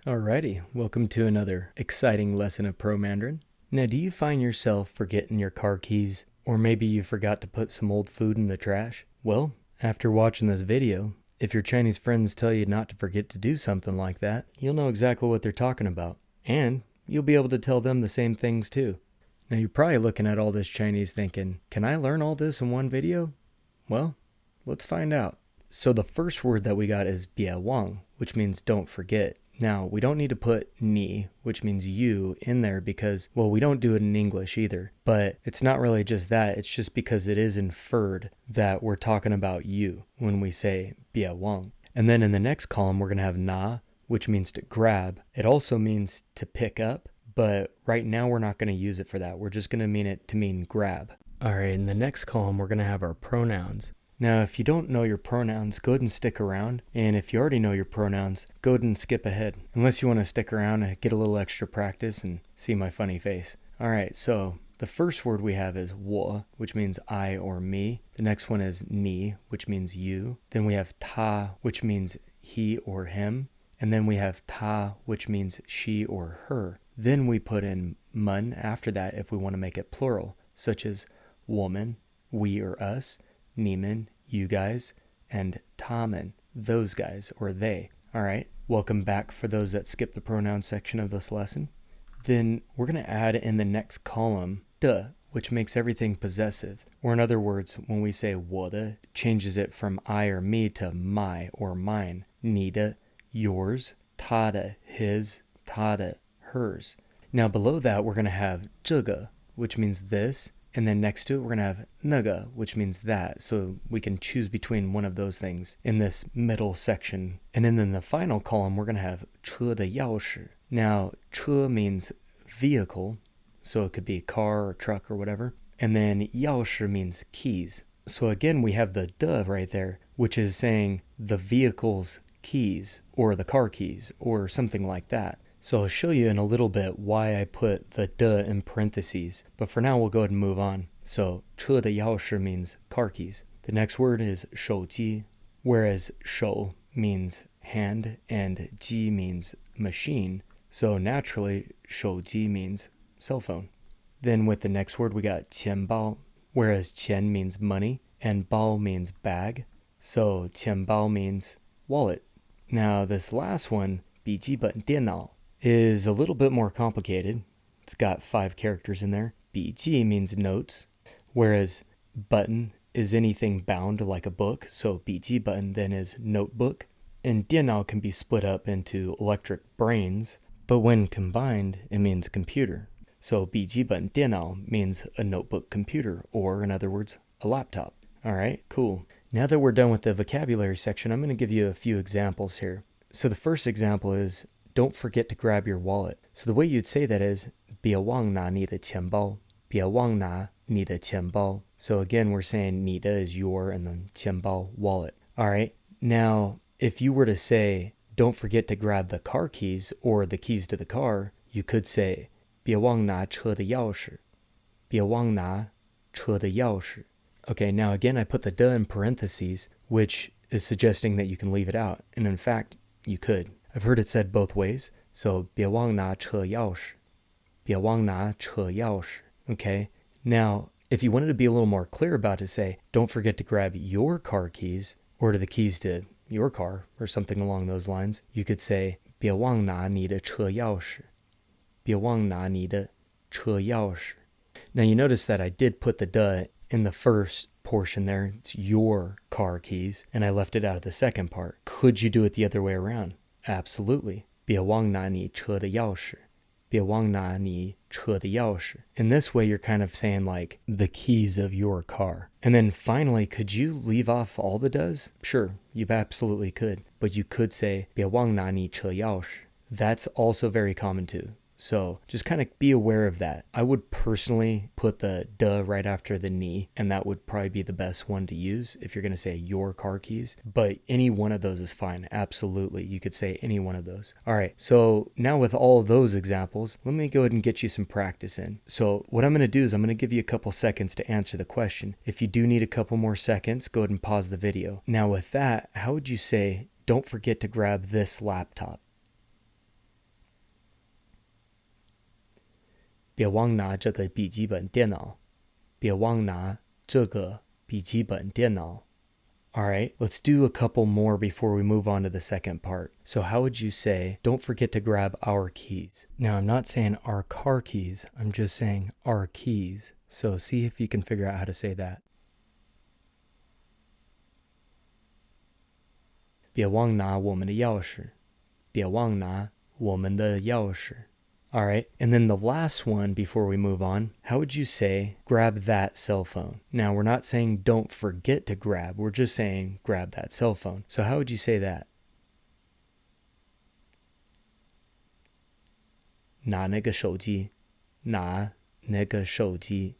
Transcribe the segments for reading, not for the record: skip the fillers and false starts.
Alrighty, welcome to another exciting lesson of Pro Mandarin. Now, do you find yourself forgetting your car keys, or maybe you forgot to put some old food in the trash? Well, after watching this video, if your Chinese friends tell you not to forget to do something like that, you'll know exactly what they're talking about. And you'll be able to tell them the same things too. Now, you're probably looking at all this Chinese thinking, can I learn all this in one video? Well, let's find out. So the first word that we got is biawang, which means don't forget. Now, we don't need to put ni, which means you, in there because, well, we don't do it in English either. But it's not really just that. It's just because it is inferred that we're talking about you when we say biawang. And then in the next column, we're going to have na, which means to grab. It also means to pick up, but right now we're not going to use it for that. We're just going to mean it to mean grab. All right, in the next column, we're going to have our pronouns. Now, if you don't know your pronouns, go ahead and stick around. And if you already know your pronouns, go ahead and skip ahead. Unless you want to stick around and get a little extra practice and see my funny face. All right, so the first word we have is 我, which means I or me. The next one is 你, which means you. Then we have 他, which means he or him. And then we have 她, which means she or her. Then we put in 们 after that if we want to make it plural, such as 我们, we or us, 你们, you guys, and 他们, those guys or they. All right, welcome back for those that skipped the pronoun section of this lesson. Then we're going to add in the next column 的, which makes everything possessive. Or in other words, when we say 我的, it changes it from I or me to my or mine. 你的, yours, 他的, his, 他的, hers. Now below that we're going to have 这个, which means this, and then next to it we're going to have 那个, which means that, so we can choose between one of those things in this middle section. And then in the final column we're going to have 车的钥匙. Now 车 means vehicle, so it could be a car or truck or whatever. And then 钥匙 means keys. So again we have the 的 right there, which is saying the vehicle's keys or the car keys or something like that. So I'll show you in a little bit why I put the 的 in parentheses, but for now we'll go ahead and move on. So 车的钥匙 means car keys. The next word is 手机, whereas 手 means hand and 机 means machine. So naturally 手机 means cell phone. Then with the next word we got 钱包, whereas 钱 means money and 包 means bag. So 钱包 means wallet. Now this last one, 笔记本电脑, is a little bit more complicated. It's got 5 characters in there. 笔记 means notes, whereas button is anything bound like a book. So 笔记本 then is notebook. And 电脑 can be split up into electric brains, but when combined, it means computer. So 笔记本电脑 means a notebook computer, or in other words, a laptop. All right, cool. Now that we're done with the vocabulary section, I'm going to give you a few examples here. So the first example is, don't forget to grab your wallet. So the way you'd say that is, 别忘拿你的钱包. 别忘拿你的钱包. So again, we're saying 你的 is your and then 钱包, wallet. All right. Now, if you were to say, don't forget to grab the car keys or the keys to the car, you could say, 别忘拿车的钥匙. 别忘拿车的钥匙. Okay, now again, I put the 的 in parentheses, which is suggesting that you can leave it out. And in fact, you could. I've heard it said both ways. So, 别忘拿车钥匙. 别忘拿车钥匙. Okay, now, if you wanted to be a little more clear about it, say, don't forget to grab your car keys or the keys to your car or something along those lines, you could say, 别忘拿你的车钥匙. 别忘拿你的车钥匙. Now, you notice that I did put the 的 in the first portion there. It's your car keys, and I left it out of the second part. Could you do it the other way around? Absolutely. 别忘拿你车的钥匙. 别忘拿你车的钥匙. In this way, you're kind of saying like the keys of your car. And then finally, could you leave off all the does? Sure, you absolutely could. But you could say 别忘拿你车钥匙. That's also very common too. So just kind of be aware of that. I would personally put the 的 right after the ni, and that would probably be the best one to use if you're going to say your car keys. But any one of those is fine. Absolutely. You could say any one of those. All right. So now with all of those examples, let me go ahead and get you some practice in. So what I'm going to do is I'm going to give you a couple seconds to answer the question. If you do need a couple more seconds, go ahead and pause the video. Now with that, how would you say, don't forget to grab this laptop? 别忘拿这个笔记本电脑。别忘拿这个笔记本电脑。All right, let's do a couple more before we move on to the second part. So how would you say, don't forget to grab our keys? Now, I'm not saying our car keys. I'm just saying our keys. So see if you can figure out how to say that. 别忘拿我们的钥匙。别忘拿我们的钥匙。All right, and then the last one before we move on, how would you say grab that cell phone? Now, we're not saying don't forget to grab. We're just saying grab that cell phone. So how would you say that? 拿那个手机。拿那个手机。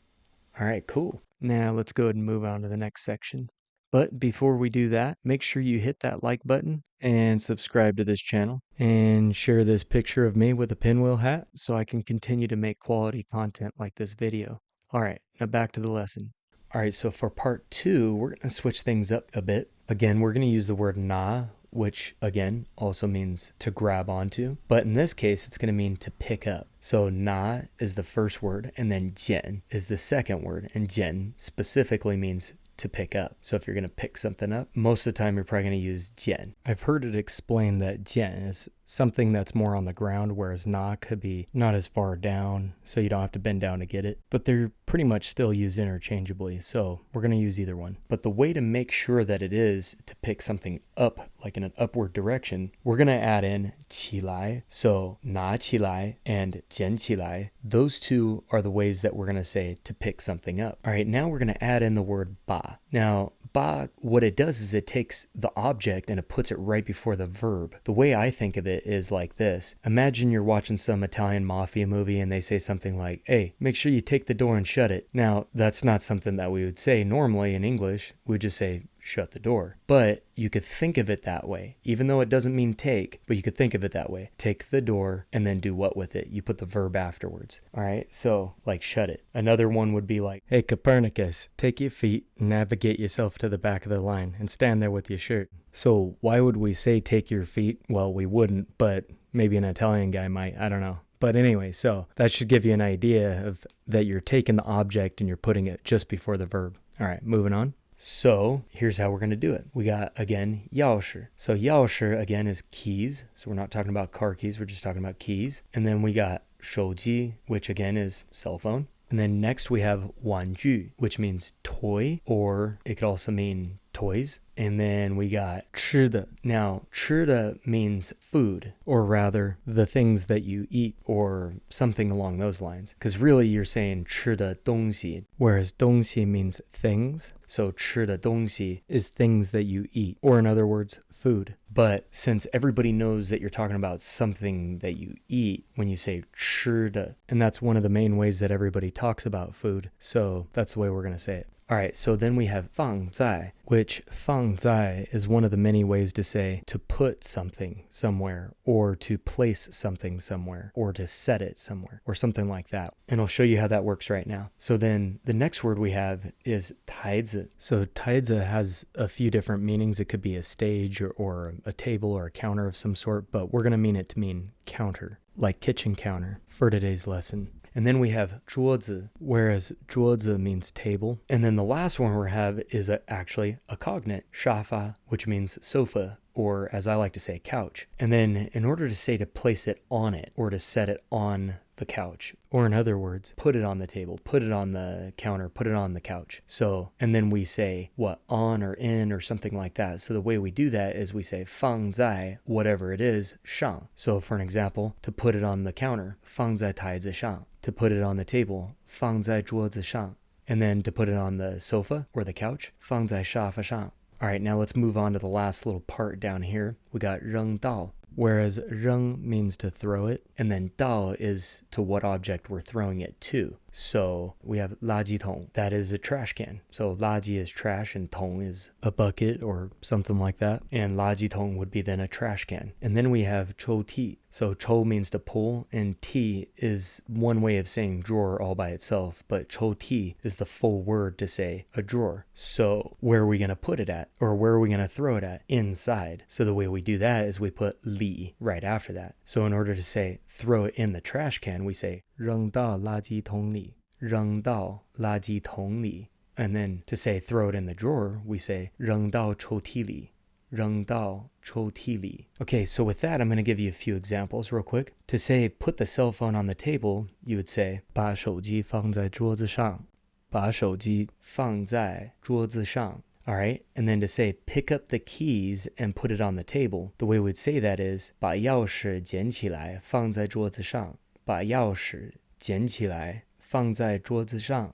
All right, cool. Now let's go ahead and move on to the next section. But before we do that, make sure you hit that like button and subscribe to this channel and share this picture of me with a pinwheel hat so I can continue to make quality content like this video. All right, now back to the lesson. All right, so for part 2, we're going to switch things up a bit. Again, we're going to use the word na, which again also means to grab onto, but in this case it's going to mean to pick up. So na is the first word, and then jiàn is the second word, and jiàn specifically means to pick up. So if you're going to pick something up, most of the time you're probably going to use jiàn. I've heard it explained that jiàn is something that's more on the ground, whereas na could be not as far down, so you don't have to bend down to get it. But they're pretty much still used interchangeably, so we're going to use either one. But the way to make sure that it is to pick something up, like in an upward direction, we're going to add in 起来. So 拿起来 and 捡起来. Those two are the ways that we're going to say to pick something up. All right, now we're going to add in the word ba. Now, ba, what it does is it takes the object and it puts it right before the verb. The way I think of it is like this. Imagine you're watching some Italian mafia movie and they say something like, hey, make sure you take the door and shut it. Now, that's not something that we would say normally in English. We would just say, shut the door. But you could think of it that way, even though it doesn't mean take, but you could think of it that way. Take the door and then do what with it? You put the verb afterwards. All right, so like shut it. Another one would be like, hey, Copernicus, take your feet, navigate yourself to the back of the line and stand there with your shirt. So why would we say take your feet? Well, we wouldn't, but maybe an Italian guy might. I don't know. But anyway, so that should give you an idea of that you're taking the object and you're putting it just before the verb. All right, moving on. So here's how we're going to do it. We got, again, 钥匙. So 钥匙, again, is keys. So we're not talking about car keys. We're just talking about keys. And then we got 手机, which again is cell phone. And then next we have 玩具, which means toy, or it could also mean toys. And then we got 吃的. Now, 吃的 means food, or rather the things that you eat, or something along those lines. Because really you're saying 吃的东西, whereas 东西 means things. So 吃的东西 is things that you eat, or in other words, food. But since everybody knows that you're talking about something that you eat when you say 吃的, and that's one of the main ways that everybody talks about food, so that's the way we're going to say it. All right, so then we have 放在, which 放在 is one of the many ways to say to put something somewhere, or to place something somewhere, or to set it somewhere, or something like that. And I'll show you how that works right now. So then the next word we have is 台子. So 台子 has a few different meanings. It could be a stage or a table or a counter of some sort, but we're going to mean it to mean counter, like kitchen counter for today's lesson. And then we have 桌子, whereas 桌子 means table. And then the last one we have is actually a cognate, 沙发, which means sofa, or as I like to say, couch. And then in order to say to place it on it, or to set it on the couch, or in other words, put it on the table, put it on the counter, put it on the couch. So, and then we say what, on or in or something like that. So the way we do that is we say 放在 whatever it is 上. So for an example, to put it on the counter, 放在台子上. To put it on the table, 放在桌子上. And then to put it on the sofa or the couch, 放在沙发上. All right, now let's move on to the last little part down here. We got 扔到, whereas 扔 means to throw it, and then 到 is to what object we're throwing it to. So we have 垃圾桶, that is a trash can. So 垃圾 is trash and 桶 is a bucket or something like that. And 垃圾桶 would be then a trash can. And then we have 抽屉. So 抽 means to pull, and 提 is one way of saying drawer all by itself, but 抽屉 is the full word to say a drawer. So where are we going to put it at? Or where are we going to throw it at? Inside. So the way we do that is we put 里 right after that. So in order to say throw it in the trash can, we say 扔到垃圾桶里,扔到垃圾桶里. And then to say throw it in the drawer, we say 扔到抽屉里,扔到抽屉里. Okay, so with that, I'm going to give you a few examples real quick. To say put the cell phone on the table, you would say 把手机放在桌子上,把手机放在桌子上. All right, and then to say pick up the keys and put it on the table, the way we'd say that is 把钥匙捡起来放在桌子上,把钥匙捡起来放在桌子上.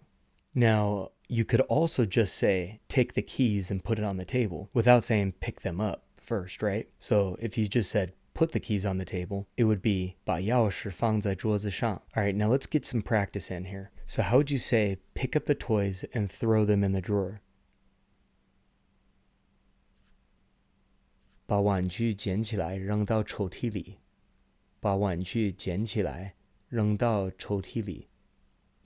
Now, you could also just say take the keys and put it on the table without saying pick them up first, right? So if you just said put the keys on the table, it would be 把钥匙放在桌子上. All right, now let's get some practice in here. So how would you say pick up the toys and throw them in the drawer? 把玩具捡起来扔到抽屉里,把玩具捡起来扔到抽屉里.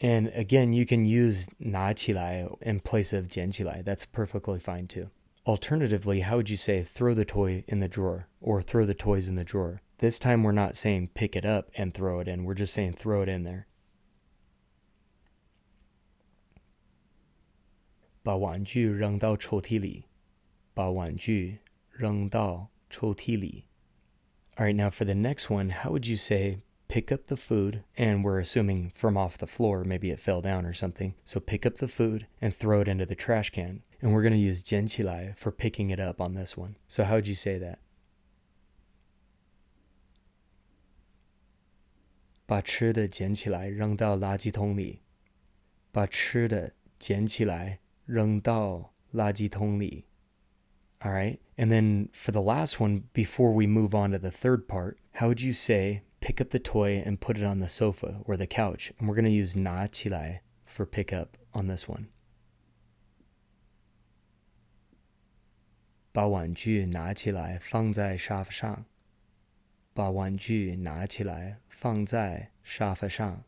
And again, you can use 拿起来 in place of 捡起来. That's perfectly fine too. Alternatively, how would you say throw the toy in the drawer or throw the toys in the drawer? This time we're not saying pick it up and throw it in. We're just saying throw it in there. 把玩具扔到抽屉里,把玩具扔到抽屉里. All right, now for the next one, how would you say pick up the food, and we're assuming from off the floor, maybe it fell down or something. So pick up the food and throw it into the trash can. And we're going to use 捡起来 for picking it up on this one. So how would you say that? 把吃的捡起来扔到垃圾桶里,把吃的捡起来扔到垃圾桶里. All right, and then for the last one, before we move on to the third part, how would you say pick up the toy and put it on the sofa or the couch? And we're going to use 拿起来 for pick up on this one. 把玩具拿起来放在沙发上,把玩具拿起来放在沙发上.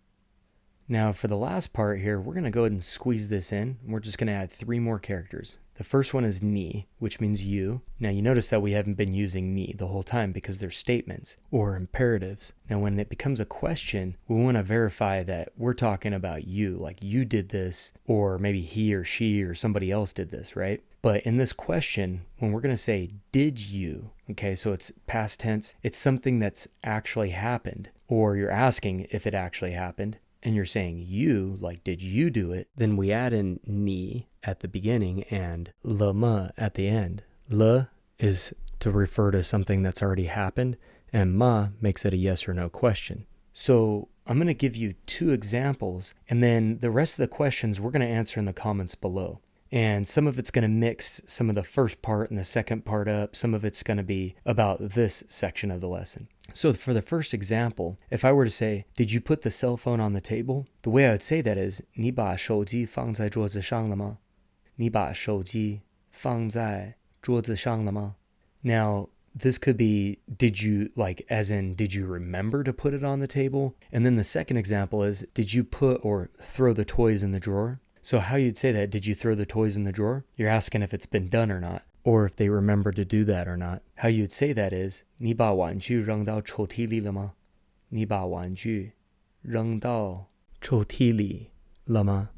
Now for the last part here, we're going to go ahead and squeeze this in. We're just going to add 3 more characters. The first one is ni, which means you. Now you notice that we haven't been using ni the whole time because they're statements or imperatives. Now when it becomes a question, we want to verify that we're talking about you, like you did this, or maybe he or she or somebody else did this, right? But in this question, when we're going to say, did you, okay, so it's past tense, it's something that's actually happened, or you're asking if it actually happened, and you're saying you, like did you do it, then we add in ni at the beginning and le ma at the end. Le is to refer to something that's already happened, and ma makes it a yes or no question. So I'm going to give you 2 examples, and then the rest of the questions we're going to answer in the comments below. And some of it's going to mix some of the first part and the second part up. Some of it's going to be about this section of the lesson. So for the first example, if I were to say, did you put the cell phone on the table? The way I would say that is, 你把手机放在桌子上了吗? 你把手机放在桌子上了吗? Now, this could be, did you, like, as in, did you remember to put it on the table? And then the second example is, did you put or throw the toys in the drawer? So how you'd say that, did you throw the toys in the drawer? You're asking if it's been done or not, or if they remember to do that or not. How you'd say that is, 你把玩具扔到抽屉里了吗? 你把玩具扔到抽屉里了吗?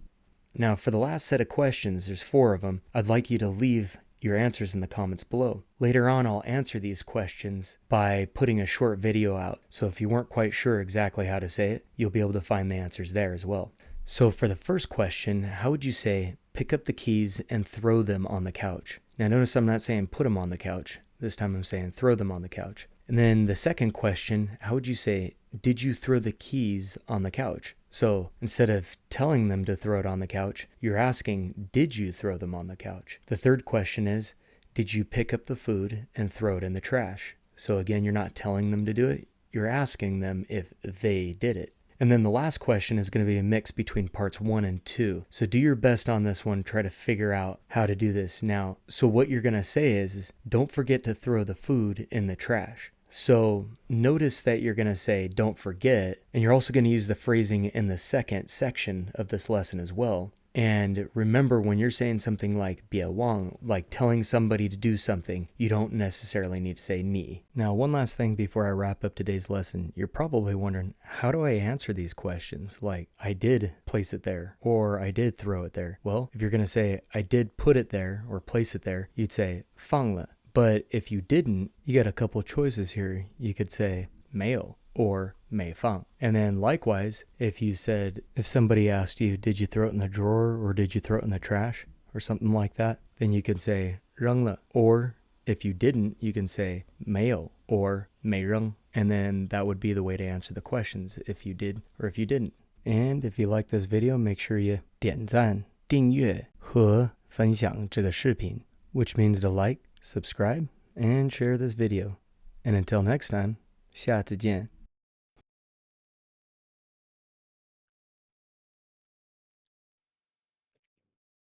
Now, for the last set of questions, there's 4 of them. I'd like you to leave your answers in the comments below. Later on, I'll answer these questions by putting a short video out. So if you weren't quite sure exactly how to say it, you'll be able to find the answers there as well. So for the first question, how would you say, pick up the keys and throw them on the couch? Now notice I'm not saying put them on the couch. This time I'm saying throw them on the couch. And then the second question, how would you say, did you throw the keys on the couch? So instead of telling them to throw it on the couch, you're asking, did you throw them on the couch? The third question is, did you pick up the food and throw it in the trash? So again, you're not telling them to do it. You're asking them if they did it. And then the last question is going to be a mix between parts 1 and 2. So do your best on this one. Try to figure out how to do this. Now, so what you're going to say is don't forget to throw the food in the trash. So notice that you're going to say don't forget, and you're also going to use the phrasing in the second section of this lesson as well. And remember, when you're saying something like 别忘, like telling somebody to do something, you don't necessarily need to say 你. Now, one last thing before I wrap up today's lesson. You're probably wondering, how do I answer these questions? Like, I did place it there, or I did throw it there. Well, if you're going to say, I did put it there, or place it there, you'd say 放了. But if you didn't, you got a couple choices here. You could say 没有 or 没放. And then likewise, if somebody asked you, did you throw it in the drawer or did you throw it in the trash or something like that, then you can say 扔了. Or if you didn't, you can say 没有 or 没扔. And then that would be the way to answer the questions if you did or if you didn't. And if you like this video, make sure you 点赞、订阅和分享这个视频, which means to like, subscribe, and share this video. And until next time, 下次见.